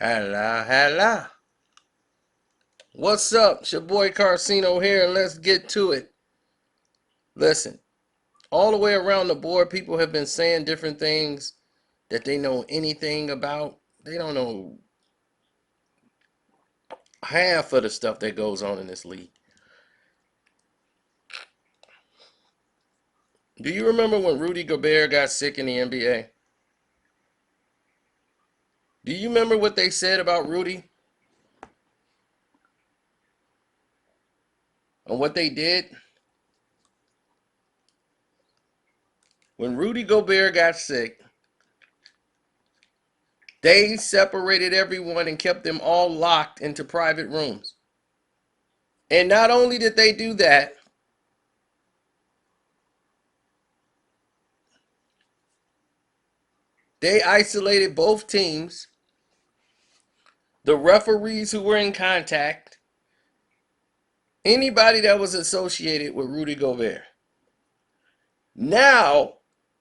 Hello, hello. What's up? It's your boy Carcino here, and let's get to it. Listen, all the way around the board, people have been saying different things that they know anything about. They don't know half of the stuff that goes on in this league. Do you remember when Rudy Gobert got sick in the NBA? Do you remember what they said about Rudy and what they did? When Rudy Gobert got sick, they separated everyone and kept them all locked into private rooms. And not only did they do that, they isolated both teams, the referees who were in contact, anybody that was associated with Rudy Gobert. Now,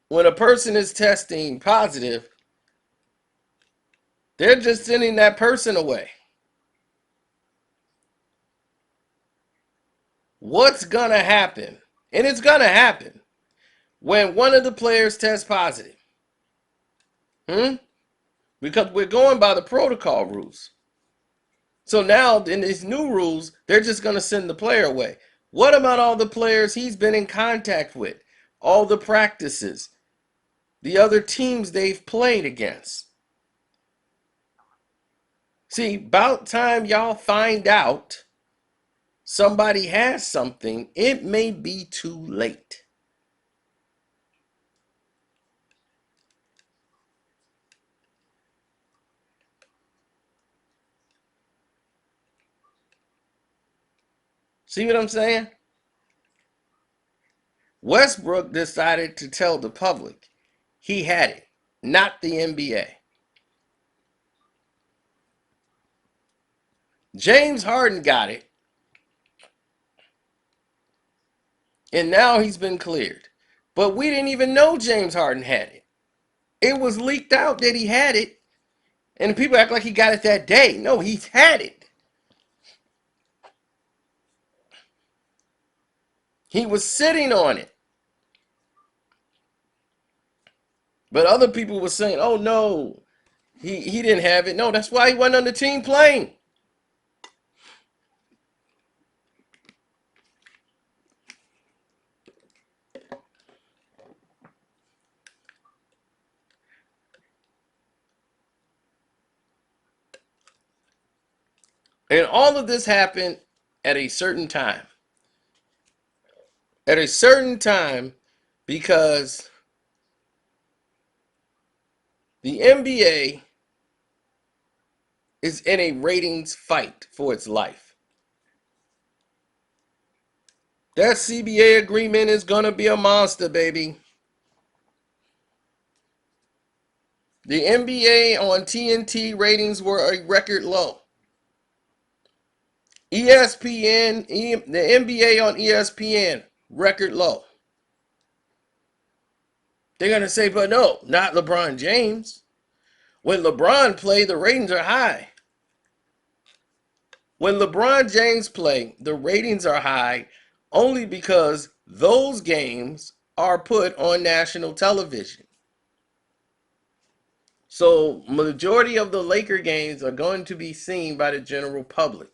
when a person is testing positive, they're just sending that person away. What's going to happen? And it's going to happen when one of the players tests positive. Because we're going by the protocol rules. So now, in these new rules, they're just going to send the player away. What about all the players he's been in contact with? All the practices, the other teams they've played against. See, about time y'all find out somebody has something, it may be too late. See what I'm saying? Westbrook decided to tell the public he had it, not the NBA. James Harden got it, and now he's been cleared. But we didn't even know James Harden had it. It was leaked out that he had it, and people act like he got it that day. No, he's had it. He was sitting on it. But other people were saying, oh no, he didn't have it. No, that's why he wasn't on the team playing. And all of this happened at a certain time. At a certain time, because the NBA is in a ratings fight for its life. That CBA agreement is going to be a monster, baby. The NBA on TNT ratings were a record low. ESPN, the NBA on ESPN, record low. They're going to say, but no, not LeBron James. When LeBron play, the ratings are high. When LeBron James play, the ratings are high only because those games are put on national television. So majority of the Laker games are going to be seen by the general public.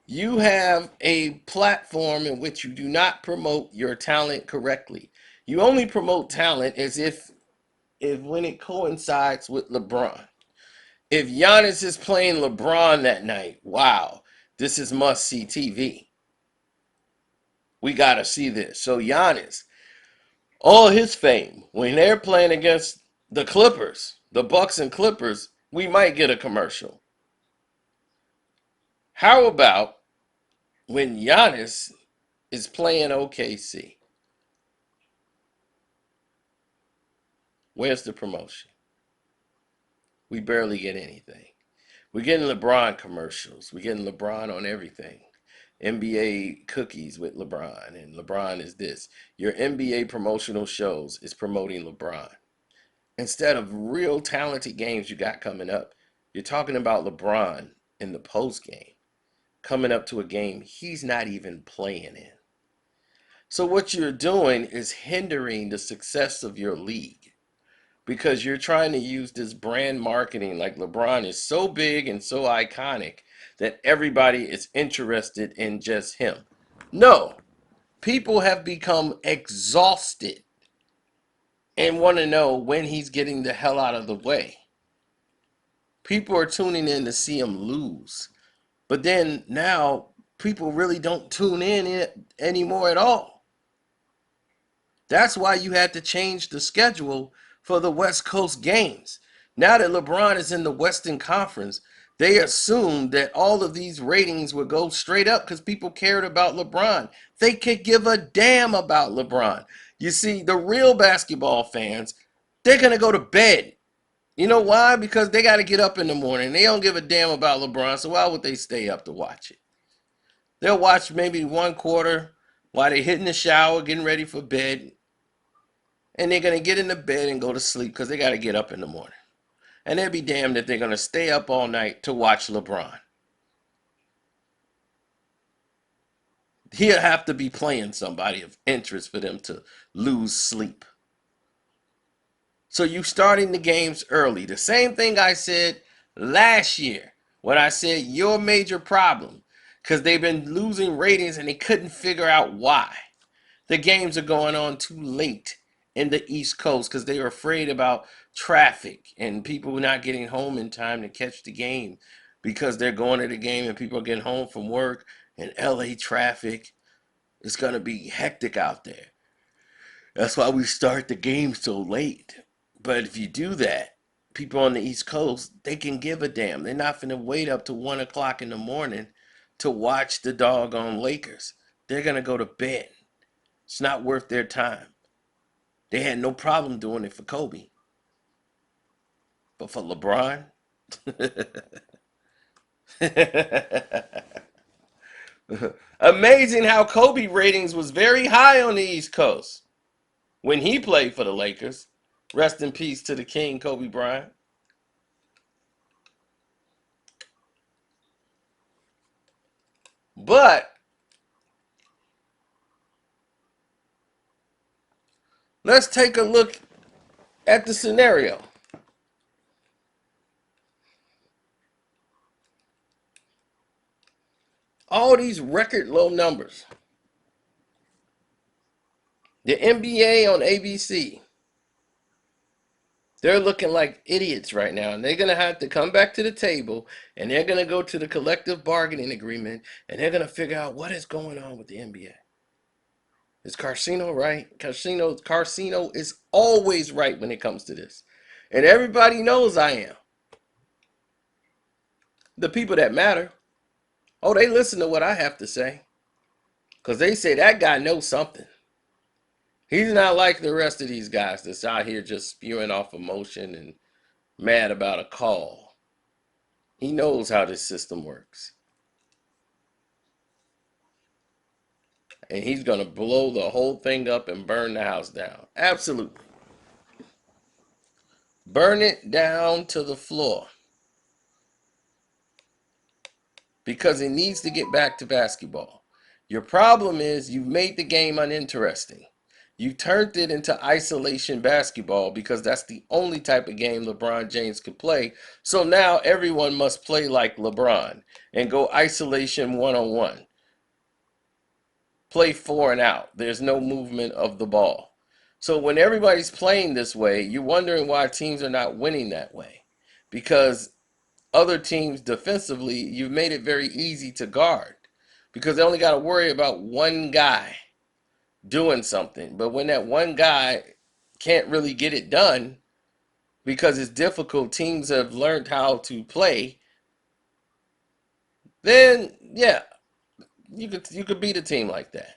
You have a platform in which you do not promote your talent correctly. You only promote talent as if when it coincides with LeBron. If Giannis is playing LeBron that night, wow, this is must-see TV. We got to see this. So Giannis, all his fame, when they're playing against the Clippers, the Bucks and Clippers, we might get a commercial. How about when Giannis is playing OKC? Where's the promotion? We barely get anything. We're getting LeBron commercials. We're getting LeBron on everything. NBA cookies with LeBron, and LeBron is this. Your NBA promotional shows is promoting LeBron. Instead of real talented games you got coming up, You're talking about LeBron in the post game, coming up to a game he's not even playing in. So what you're doing is hindering the success of your league because you're trying to use this brand marketing like LeBron is so big and so iconic that everybody is interested in just him. No, people have become exhausted and want to know when he's getting the hell out of the way. People are tuning in to see him lose. But then now people really don't tune in anymore at all. That's why you had to change the schedule for the West Coast games. Now that LeBron is in the Western Conference, they assumed that all of these ratings would go straight up because people cared about LeBron. They could give a damn about LeBron. You see, the real basketball fans, they're going to go to bed. You know why? Because they got to get up in the morning. They don't give a damn about LeBron, so why would they stay up to watch it? They'll watch maybe one quarter while they're hitting the shower, getting ready for bed, and they're going to get into bed and go to sleep because they got to get up in the morning. And they'll be damned if they're going to stay up all night to watch LeBron. He'll have to be playing somebody of interest for them to lose sleep. So you starting the games early. The same thing I said last year when I said your major problem because they've been losing ratings and they couldn't figure out why. The games are going on too late in the East Coast because they were afraid about traffic and people not getting home in time to catch the game because they're going to the game and people are getting home from work and LA traffic is going to be hectic out there. That's why we start the game so late. But if you do that, people on the East Coast, they can give a damn. They're not going to wait up to 1 o'clock in the morning to watch the doggone Lakers. They're going to go to bed. It's not worth their time. They had no problem doing it for Kobe. But for LeBron, amazing how Kobe ratings was very high on the East Coast when he played for the Lakers. Rest in peace to the king, Kobe Bryant. But let's take a look at the scenario. All these record low numbers. The NBA on ABC, they're looking like idiots right now, and they're going to have to come back to the table, and they're going to go to the collective bargaining agreement, and they're going to figure out what is going on with the NBA. Is Carcino right? Carcino is always right when it comes to this, and everybody knows I am. The people that matter, oh, they listen to what I have to say, because they say that guy knows something. He's not like the rest of these guys that's out here just spewing off emotion and mad about a call. He knows how this system works. And he's going to blow the whole thing up and burn the house down. Absolutely. Burn it down to the floor. Because it needs to get back to basketball. Your problem is you've made the game uninteresting. You turned it into isolation basketball because that's the only type of game LeBron James could play. So now everyone must play like LeBron and go isolation one-on-one. Play 4 and out. There's no movement of the ball. So when everybody's playing this way, you're wondering why teams are not winning that way. Because other teams defensively, you've made it very easy to guard. Because they only got to worry about one guy doing something. But when that one guy can't really get it done because it's difficult, teams have learned how to play, then yeah, you could beat a team like that.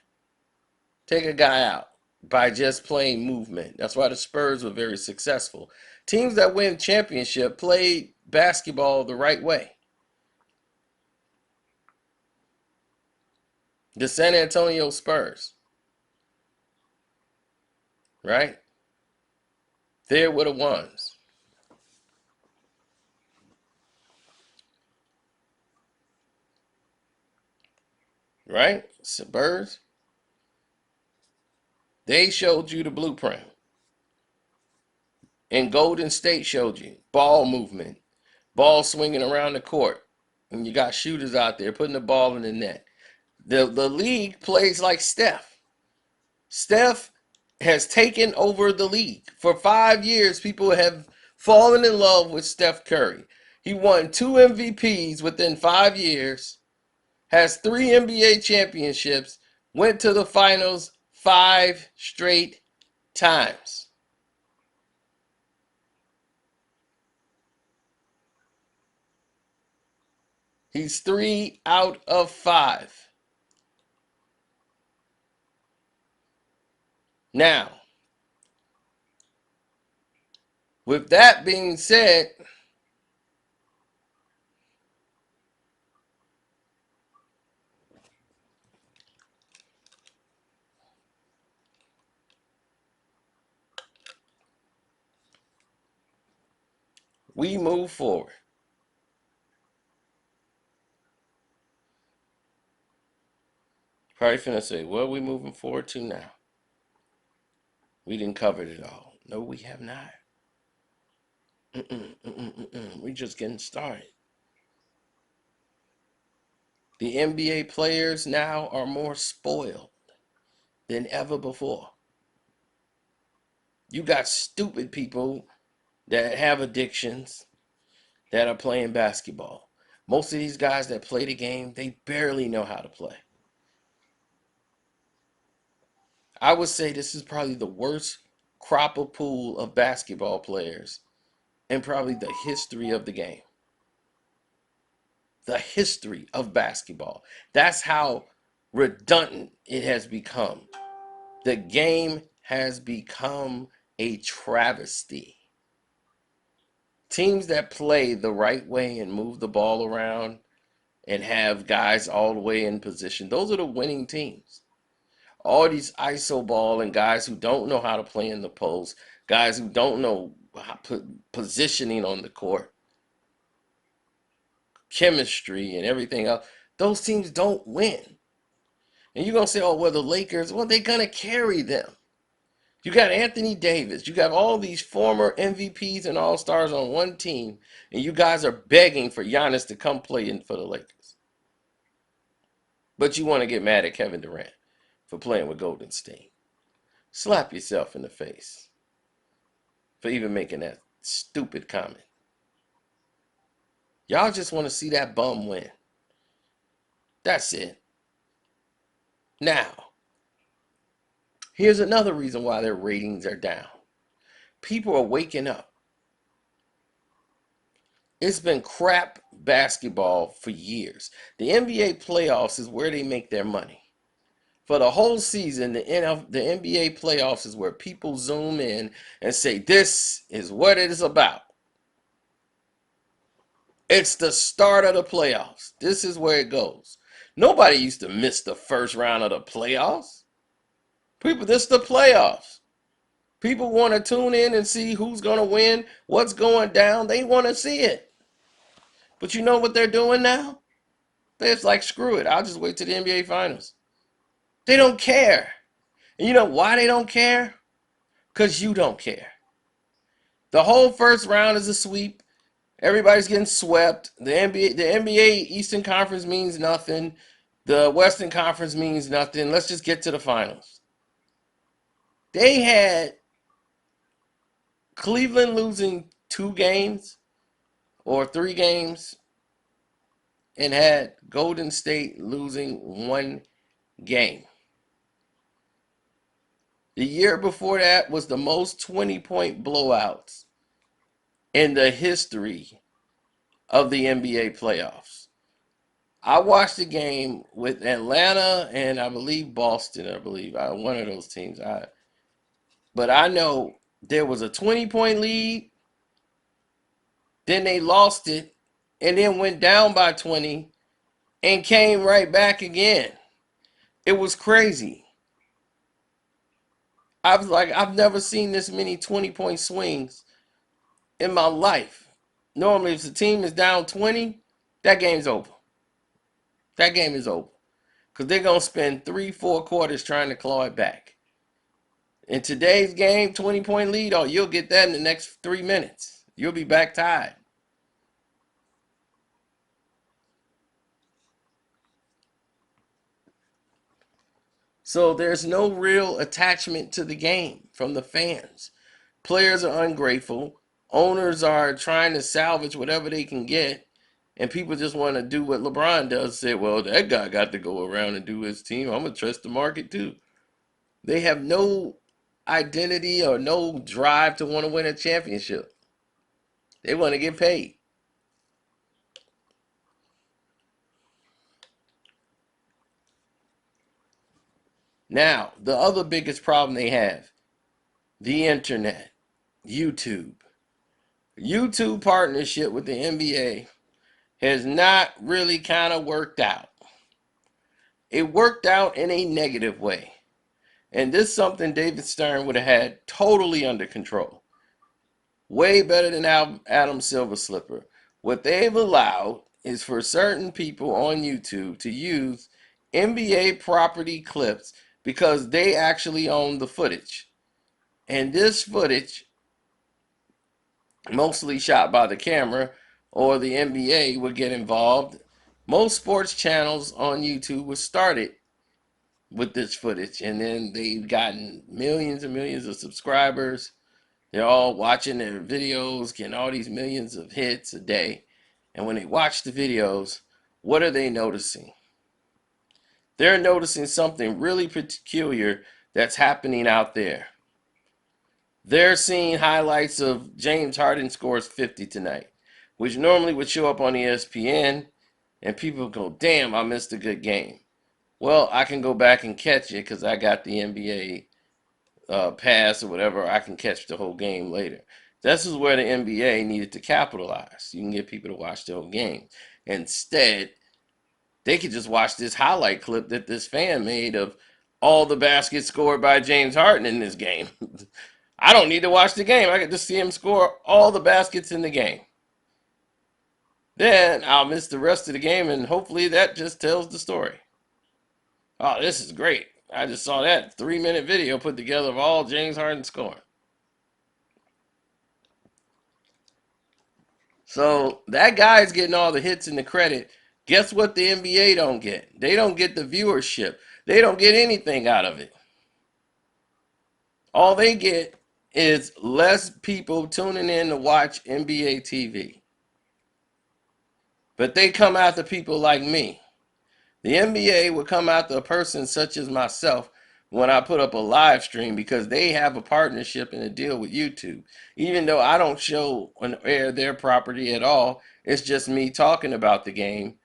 Take a guy out by just playing movement. That's why the Spurs were very successful. Teams that win championship play basketball the right way. The San Antonio Spurs, right? They were the ones. right? Spurs. They showed you the blueprint. And Golden State showed you ball movement, ball swinging around the court. And you got shooters out there putting the ball in the net. The league plays like Steph. Steph has taken over the league. For 5 years, people have fallen in love with Steph Curry. He won 2 MVPs within 5 years, has 3 NBA championships, went to the finals 5 straight times. He's 3 out of 5. Now, with that being said, we move forward. Probably finna say, what are we moving forward to now? We didn't cover it all. No, we have not. We just getting started. The NBA players now are more spoiled than ever before. You got stupid people that have addictions that are playing basketball. Most of these guys that play the game, they barely know how to play. I would say this is probably the worst crop of pool of basketball players in probably the history of the game. The history of basketball. That's how redundant it has become. The game has become a travesty. Teams that play the right way and move the ball around and have guys all the way in position, those are the winning teams. All these ISO ball and guys who don't know how to play in the post, guys who don't know positioning on the court, chemistry and everything else, those teams don't win. And you're going to say, oh, well, the Lakers, well, they're going to carry them. You got Anthony Davis. You got all these former MVPs and All-Stars on one team, and you guys are begging for Giannis to come play in for the Lakers. But you want to get mad at Kevin Durant for playing with Golden State. Slap yourself in the face for even making that stupid comment. Y'all just want to see that bum win. That's it. Now, here's another reason why their ratings are down. People are waking up. It's been crap basketball for years. The NBA playoffs is where they make their money. For the whole season, the NBA playoffs is where people zoom in and say, this is what it is about. It's the start of the playoffs. This is where it goes. Nobody used to miss the first round of the playoffs. People, this is the playoffs. People want to tune in and see who's going to win, what's going down. They want to see it. But you know what they're doing now? They're just like, screw it. I'll just wait till the NBA Finals. They don't care. And you know why they don't care? Because you don't care. The whole first round is a sweep. Everybody's getting swept. The NBA Eastern Conference means nothing. The Western Conference means nothing. Let's just get to the finals. They had Cleveland losing 2 games or 3 games and had Golden State losing 1 game. The year before that was the most 20-point blowouts in the history of the NBA playoffs. I watched the game with Atlanta and I believe Boston, one of those teams. But I know there was a 20-point lead, then they lost it, and then went down by 20 and came right back again. It was crazy. I was like, I've never seen this many 20-point swings in my life. Normally, if the team is down 20, that game's over. That game is over. because they're going to spend 3-4 quarters trying to claw it back. In today's game, 20-point lead, oh, you'll get that in the next 3 minutes. You'll be back tied. So there's no real attachment to the game from the fans. Players are ungrateful. Owners are trying to salvage whatever they can get. And people just want to do what LeBron does, say, well, that guy got to go around and do his team. I'm going to trust the market too. They have no identity or no drive to want to win a championship. They want to get paid. Now, the other biggest problem they have, the internet, YouTube. YouTube partnership with the NBA has not really kind of worked out. It worked out in a negative way. And this is something David Stern would have had totally under control. Way better than Adam Silver Slipper. What they've allowed is for certain people on YouTube to use NBA property clips because they actually own the footage. And this footage, mostly shot by the camera, or the NBA would get involved. Most sports channels on YouTube were started with this footage, and then they've gotten millions and millions of subscribers. They're all watching their videos, getting all these millions of hits a day. And when they watch the videos, what are they noticing? They're noticing something really peculiar that's happening out there. They're seeing highlights of James Harden scores 50 tonight, which normally would show up on ESPN, and people go, damn, I missed a good game. Well, I can go back and catch it because I got the NBA pass or whatever. I can catch the whole game later. This is where the NBA needed to capitalize. You can get people to watch the whole game. Instead, they could just watch this highlight clip that this fan made of all the baskets scored by James Harden in this game. I don't need to watch the game. I could just see him score all the baskets in the game. Then I'll miss the rest of the game, and hopefully that just tells the story. Oh, this is great. I just saw that 3-minute video put together of all James Harden scoring. So that guy's getting all the hits and the credit. Guess what the NBA don't get? They don't get the viewership. They don't get anything out of it. All they get is less people tuning in to watch NBA TV. But they come after people like me. The NBA would come after a person such as myself when I put up a live stream because they have a partnership and a deal with YouTube. Even though I don't show and air their property at all, it's just me talking about the game.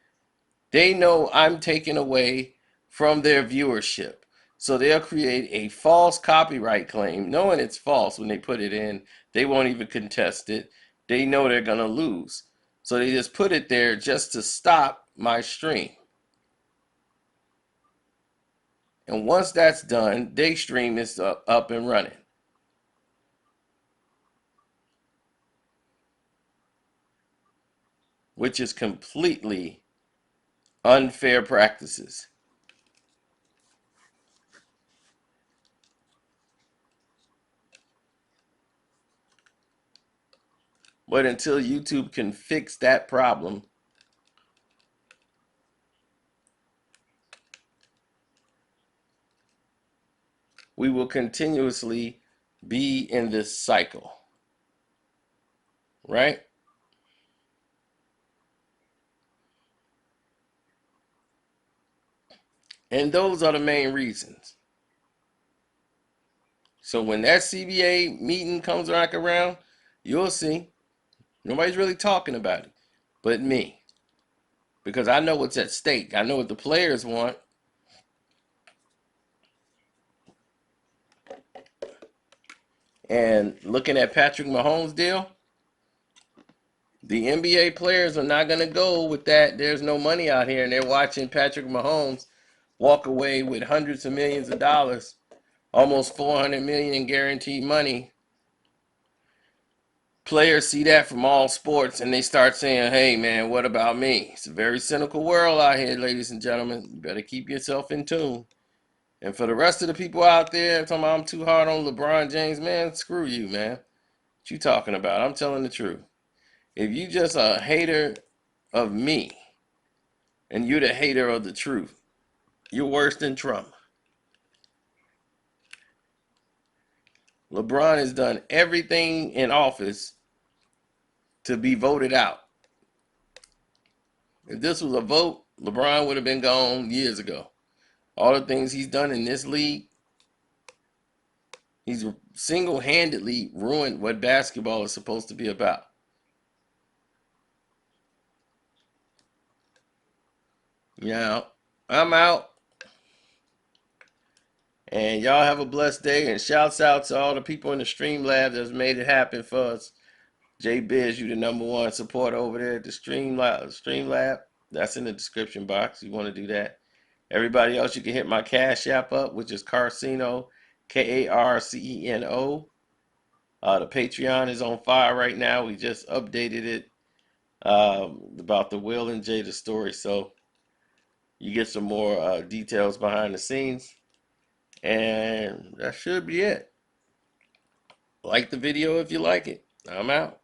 They know I'm taking away from their viewership. So they'll create a false copyright claim, knowing it's false when they put it in. They won't even contest it. They know they're going to lose. So they just put it there just to stop my stream. And once that's done, their stream is up and running. Which is completely unfair practices. But until YouTube can fix that problem, we will continuously be in this cycle. Right? And those are the main reasons. So when that CBA meeting comes back around, you'll see. Nobody's really talking about it but me. Because I know what's at stake. I know what the players want. And looking at Patrick Mahomes' deal, the NBA players are not going to go with that. There's no money out here, and they're watching Patrick Mahomes walk away with hundreds of millions of dollars, almost $400 million in guaranteed money. Players see that from all sports and they start saying, hey man, what about me? It's a very cynical world out here, ladies and gentlemen. You better keep yourself in tune. And for the rest of the people out there talking about I'm too hard on LeBron James, man, screw you, man. What you talking about? I'm telling the truth. If you just a hater of me and you're the hater of the truth, you're worse than Trump. LeBron has done everything in office to be voted out. If this was a vote, LeBron would have been gone years ago. All the things he's done in this league, he's single-handedly ruined what basketball is supposed to be about. Now, I'm out. And y'all have a blessed day. And shouts out to all the people in the Stream Lab that's made it happen for us. J Biz, you the #1 supporter over there at the Stream Lab. That's in the description box. You want to do that. Everybody else, you can hit my Cash App up, which is Carceno, Karceno. The Patreon is on fire right now. We just updated it about the Will and Jada story. So you get some more details behind the scenes. And that should be it. Like the video if you like it. I'm out.